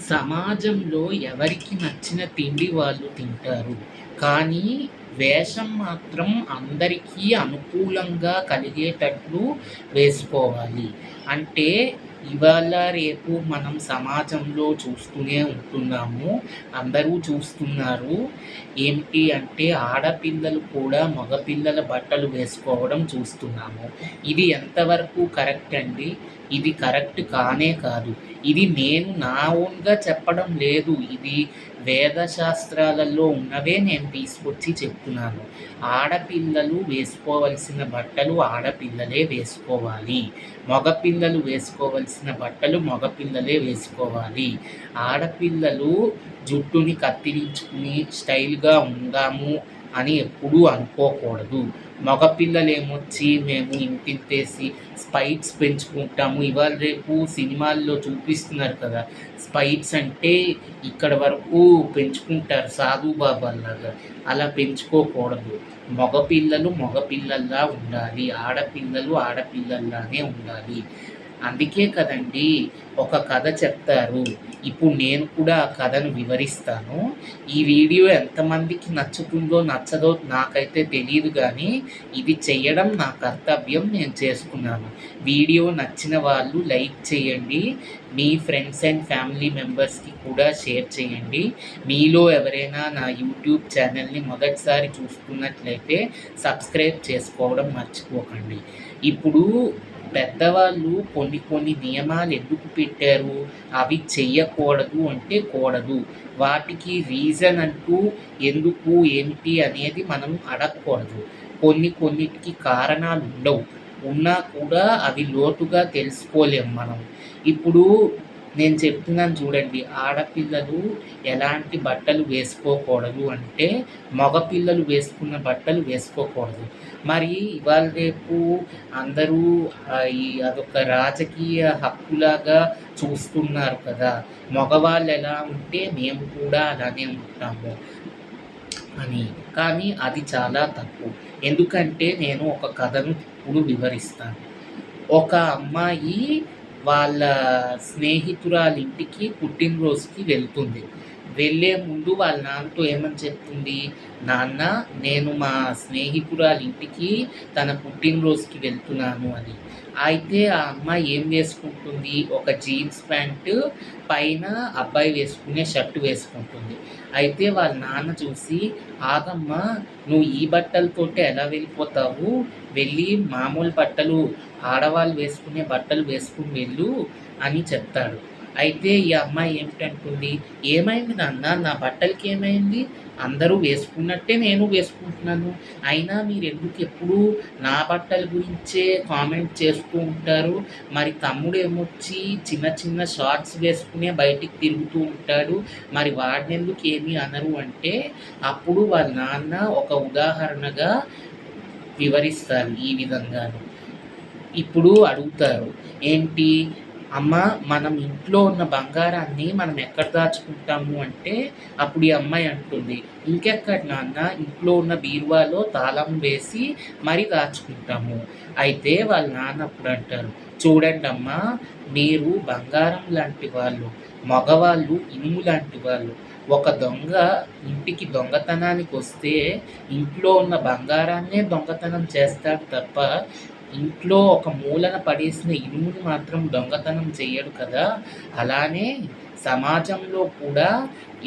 సమాజంలో ఎవరికి నచ్చిన తిండి వాళ్ళు తింటారు. కానీ వేషం మాత్రం అందరికీ అనుకూలంగా కలిగేటట్లు వేసుకోవాలి. అంటే ఇవాళ రేపు మనం సమాజంలో చూస్తూనే ఉంటున్నాము. అందరూ చూస్తున్నారు. ఏంటి అంటే ఆడపిల్లలు కూడా మగపిల్లల బట్టలు వేసుకోవడం చూస్తున్నాము. ఇది ఎంతవరకు కరెక్ట్ అండి? ఇది కరెక్ట్ కానే కాదు. ఇది నేను నా ఓన్‌గా చెప్పడం లేదు. ఇది వేద శాస్త్రాలలో ఉన్నవే నేను తీసుకొచ్చి చెప్తున్నాను. ఆడపిల్లలు వేసుకోవలసిన బట్టలు ఆడపిల్లలే వేసుకోవాలి. మగపిల్లలు వేసుకోవలసిన బట్టలు మగపిల్లలే వేసుకోవాలి. ఆడపిల్లలు జుట్టుని కత్తిరించుకుని స్టైల్‌గా ఉందాము అని ఎప్పుడూ అనుకోకూడదు. మగపిల్లలేమొచ్చి మేము ఇంతింతేసి స్పైక్స్ పెంచుకుంటాము. ఇవాళ రేపు సినిమాల్లో చూపిస్తున్నారు కదా! స్పైక్స్ అంటే ఇక్కడ వరకు పెంచుకుంటారు సాధుబాబాల్లాగా. అలా పెంచుకోకూడదు. మగపిల్లలు మగపిల్లల్లా ఉండాలి. ఆడపిల్లలు ఆడపిల్లల్లానే ఉండాలి. అందుకే కదండీ ఒక కథ చెప్తారు. ఇప్పుడు నేను కూడా ఆ కథను వివరిస్తాను. ఈ వీడియో ఎంతమందికి నచ్చుతుందో నచ్చదో నాకైతే తెలీదు గానీ, ఇది చెయ్యడం నా కర్తవ్యం. నేను చేస్తున్నాను. వీడియో నచ్చిన వాళ్ళు లైక్ చేయండి. మీ ఫ్రెండ్స్ అండ్ ఫ్యామిలీ మెంబర్స్‌కి కూడా షేర్ చేయండి. మీలో ఎవరైనా నా యూట్యూబ్ ఛానల్‌ని మొదటిసారి చూస్తున్నట్లయితే సబ్స్క్రైబ్ చేసుకోవడం మర్చిపోకండి. ఇప్పుడు పెద్దవాళ్ళు కొన్ని నియమాలు ఎందుకు పెట్టారు? అవి చెయ్యకూడదు అంటే కూడదు. వాటికి రీజన్ అంటూ ఎందుకు, ఏమిటి అనేది మనం అడగకూడదు. కొన్నిటికి కారణాలుండవు. ఉన్నా కూడా అవి లోతుగా తెలుసుకోలేం మనం. ఇప్పుడు నేను చెప్తున్నాను చూడండి. ఆడపిల్లలు ఎలాంటి బట్టలు వేసుకోకూడదు అంటే, మగపిల్లలు వేసుకున్న బట్టలు వేసుకోకూడదు. మరి ఇవాళ రేపు అందరూ అదొక రాజకీయ హక్కులాగా చూస్తున్నారు కదా! మగవాళ్ళు ఎలా ఉంటే మేము కూడా అలానే ఉంటాము అని. కానీ అది చాలా తప్పు. ఎందుకంటే నేను ఒక కథను ఇప్పుడు వివరిస్తాను. ఒక అమ్మాయి వాళ్ళ స్నేహితురాలింటికి పుట్టినరోజుకి వెళ్తుంది. వెళ్ళే ముందు వాళ్ళ నాన్నతో ఏమని చెప్తుంది? నాన్న, నేను మా స్నేహితురాలింటికి తన పుట్టినరోజుకి వెళ్తున్నాను అని. అయితే ఆ అమ్మాయి ఏం వేసుకుంటుంది? ఒక జీన్స్ ప్యాంటు, పైన అబ్బాయి వేసుకునే షర్ట్ వేసుకుంటుంది. అయితే వాళ్ళ నాన్న చూసి, ఆగమ్మా, నువ్వు ఈ బట్టలతోటే ఎలా వెళ్ళిపోతావు? వెళ్ళి మామూలు బట్టలు, ఆడవాళ్ళు వేసుకునే బట్టలు వేసుకుని వెళ్ళు అని చెప్తాడు. అయితే ఈ అమ్మాయి ఏమిటంటుంది? ఏమైంది నాన్న, నా బట్టలకి ఏమైంది? అందరూ వేసుకున్నట్టే నేను వేసుకుంటున్నాను. అయినా మీరెందుకు ఎప్పుడూ నా బట్టల గురించే కామెంట్ చేస్తూ ఉంటారు? మరి తమ్ముడేమొచ్చి చిన్న షార్ట్స్ వేసుకునే బయటికి తిరుగుతూ ఉంటాడు. మరి వాడినెందుకు ఏమీ అనరు అంటే, అప్పుడు వాళ్ళ నాన్న ఒక ఉదాహరణగా వివరిస్తారు ఈ విధంగాను. ఇప్పుడు అడుగుతారు, ఏంటి? అమ్మ, మనం ఇంట్లో ఉన్న బంగారాన్ని మనం ఎక్కడ దాచుకుంటాము అంటే, అప్పుడు ఈ అమ్మాయి అంటుంది, ఇంకెక్కడ నాన్న, ఇంట్లో ఉన్న బీరువాలో తాళం వేసి మరీ దాచుకుంటాము. అయితే వాళ్ళ నాన్న అప్పుడు అంటారు, చూడండమ్మా, మీరు బంగారం లాంటి వాళ్ళు, మగవాళ్ళు ఇనుము లాంటి వాళ్ళు. ఒక దొంగ ఇంటికి దొంగతనానికి వస్తే ఇంట్లో ఉన్న బంగారాన్నే దొంగతనం చేస్తాడు తప్ప, ఇంట్లో ఒక మూలన పడేసిన ఇనుముని మాత్రం దొంగతనం చెయ్యడు కదా! అలానే సమాజంలో కూడా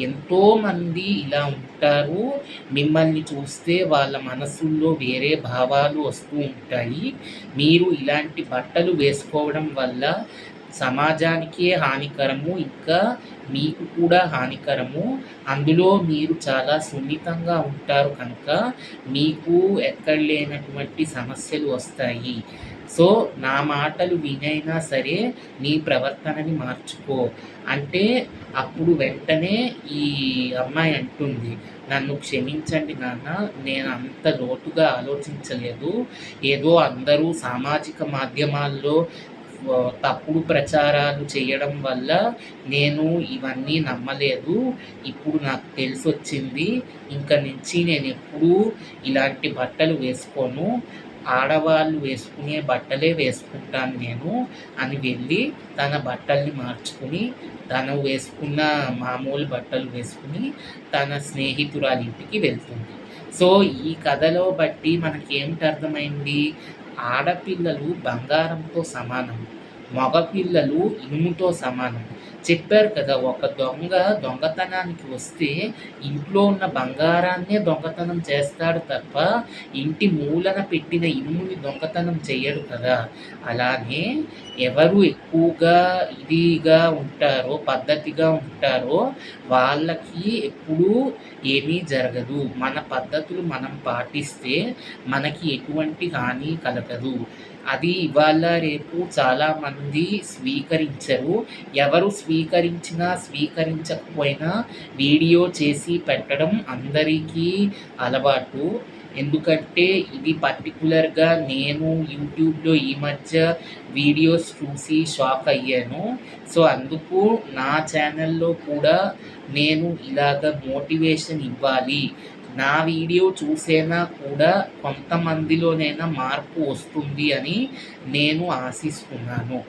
ఎంతోమంది ఇలా ఉంటారు. మిమ్మల్ని చూస్తే వాళ్ళ మనసుల్లో వేరే భావాలు వస్తూ ఉంటాయి. మీరు ఇలాంటి బట్టలు వేసుకోవడం వల్ల సమాజానికే హానికరము, ఇంకా మీకు కూడా హానికరము. అందులో మీరు చాలా సున్నితంగా ఉంటారు కనుక మీకు ఎక్కడ లేనటువంటి సమస్యలు వస్తాయి. సో, నా మాటలు వినైనా సరే నీ ప్రవర్తనని మార్చుకో అంటే, అప్పుడు వెంటనే ఈ అమ్మాయి అంటుంది, నన్ను క్షమించండి నాన్న, నేను అంత లోతుగా ఆలోచించలేదు. ఏదో అందరూ సామాజిక మాధ్యమాల్లో తప్పుడు ప్రచారాలు చేయడం వల్ల నేను ఇవన్నీ నమ్మలేదు. ఇప్పుడు నాకు తెలిసొచ్చింది. ఇంక నుంచి నేనెప్పుడూ ఇలాంటి బట్టలు వేసుకోను. ఆడవాళ్ళు వేసుకునే బట్టలే వేసుకుంటాను నేను అని వెళ్ళి తన బట్టల్ని మార్చుకుని, తను వేసుకున్న మామూలు బట్టలు వేసుకుని తన స్నేహితురాలి ఇంటికి వెళ్తుంది. సో, ఈ కథలో బట్టి మనకేమిటి అర్థమైంది? ఆడపిల్లలు బంగారంతో సమానం. మగపిల్లలు ఇనుముతో సమానం. చెప్పారు కదా! ఒక దొంగ దొంగతనానికి వస్తే ఇంట్లో ఉన్న బంగారాన్నే దొంగతనం చేస్తాడు తప్ప, ఇంటి మూలన పెట్టిన ఇనుముని దొంగతనం చెయ్యడు కదా! అలానే ఎవరు ఎక్కువగా ఇదిగా ఉంటారో, పద్ధతిగా ఉంటారో వాళ్ళకి ఎప్పుడూ ఏమీ జరగదు. మన పద్ధతులు మనం పాటిస్తే మనకి ఎటువంటి హాని కలగదు. అది ఇవాళ రేపు చాలామంది స్వీకరించరు. ఎవరు స్వీకరించినా, స్వీకరించకపోయినా వీడియో చేసి పెట్టడం అందరికీ అలవాటు. ఎందుకంటే ఇది పర్టిక్యులర్‌గా నేను యూట్యూబ్‌లో ఈ మధ్య వీడియోస్ చూసి షాక్ అయ్యాను. సో, అందుకు నా ఛానల్‌లో కూడా నేను ఇలాగ మోటివేషన్ ఇవ్వాలి. నా వీడియో చూసైనా కూడా కొంతమందిలోనైనా మార్పు వస్తుంది అని నేను ఆశిస్తున్నాను.